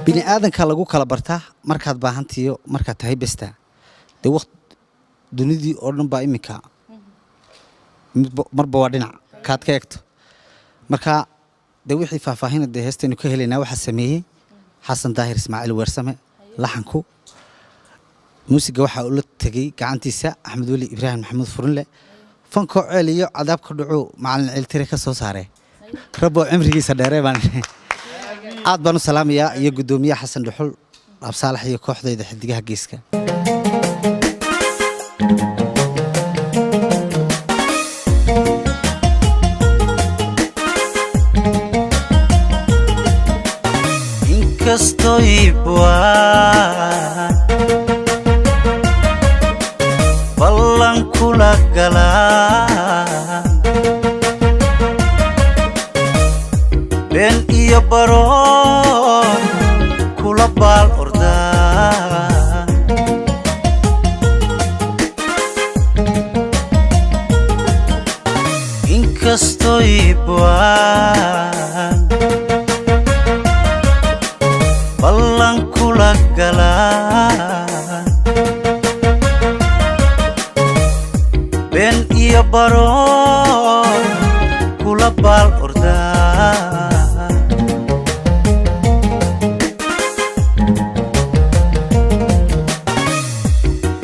bini aadanka lagu kala bartaa markaad baahantiyo markaad tahay besta de waqt dunidii oo dhan baa imika marba waa dhinac kaad ka eegto marka de wixii faahfaahinada heestaynu ka helaynaa waxa sameeyay xasan daahir ismaaciil weersame laxanku muusiga waxa uu la tagay gacantiisa axmed weli ibraahim maxamuud furunle fanko ceeliyo cadaab ka dhaco macallin ciltire ka soo saaray rabo cimrigiisa dheeree baan aad baan u salaamayaa iyo gudoomiyaha xasan dhuxul absaalax iyo kooxdayda xidigaha geeska inkastoy buaan ballan kula galaan been iyo baroon kula baal ordaan inkastoy buaan ballan kula galaan been iyo baroon kula baal ordaan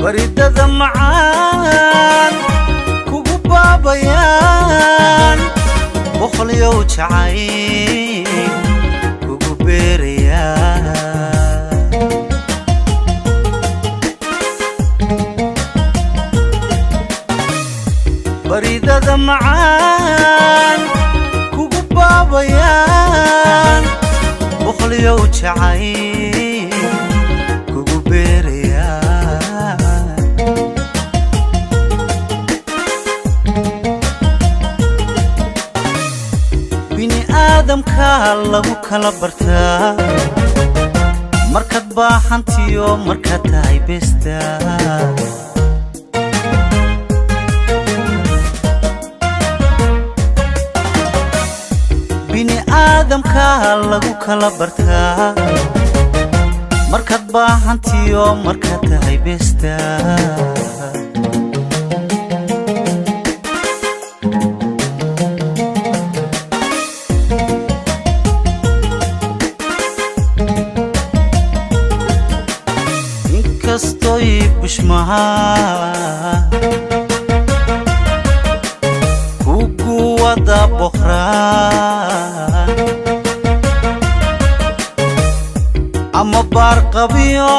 baridada macaan kugu baabayaan boqolyow jacayl kugu beerayaan baridada macaan kugu baabayaan boqolyow jacayl kugu beerayaan bini aadamka lagu kala bartaa markaad baahantiyo markaad tahay besta bini aadamka lagu kala bartaa markaad baahantiyo markaad tahay besta inkastoy bushmaha kugu wada boqraan ama baar qabiyo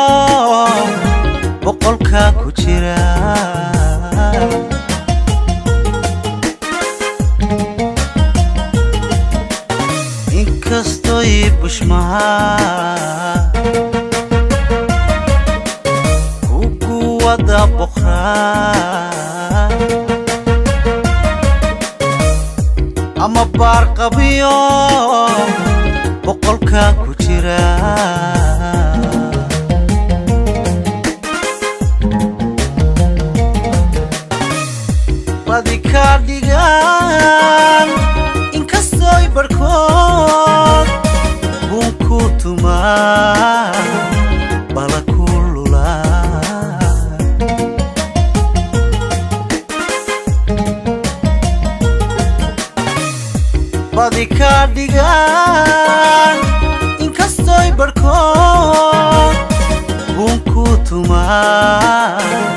boqolka ku jira inkastoy bushmaha kugu wada boqraan ama baar qabiyo boqolka ku jira badi ka dhigaan inkastoy barkood buun ku tumaan bala ku lulaan badi ka dhigaan inkastoy barkood buun ku tumaan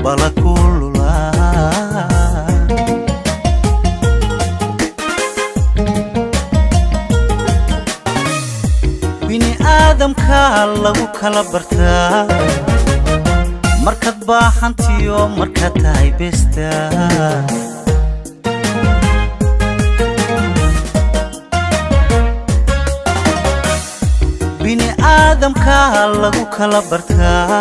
bala ku lulaan bini aadamka lagu kala bartaa markaad baahantiyo markaad tahay besta bini aadamka lagu kala bartaa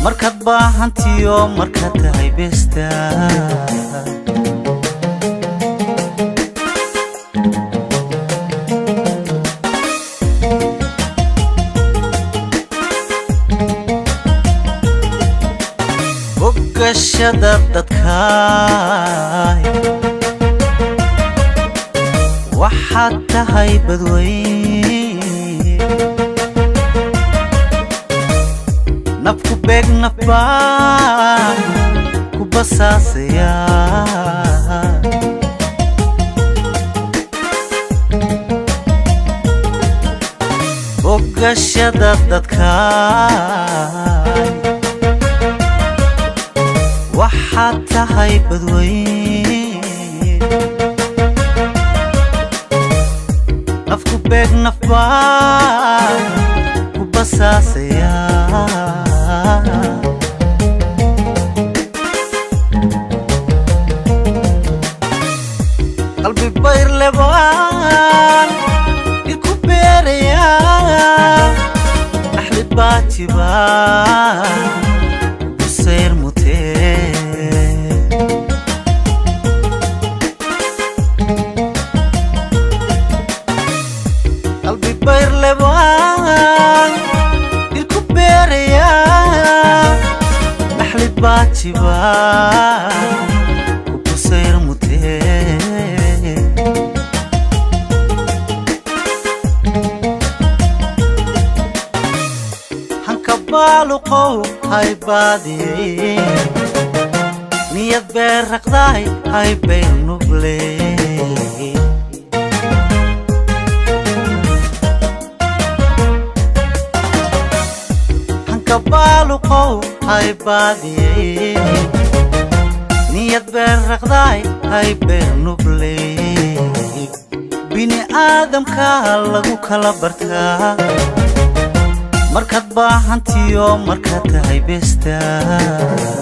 markaad baahantiyo markaad tahay besta bogashada dadkaay waxaad tahay badweyn beeg nafbaa ku basaasaya bogashada dadkaay waxaad tahay badweyn nafku beeg nafbaa ku basaasaya qalbi bayr lebaan iku beeraya axli baajiba busayr mutee qalbi bayr lebaan iku beeraya axli baajiba busayr mutee baaluqow hay baadiyey niyad beer raqdaay hay bayr nugley hanka baaluqow hay baadiyey niyad beer raqdaay hay bayr nugley bini aadamka lagu kala bartaa markaad baahantiyo markaad tahay beestaa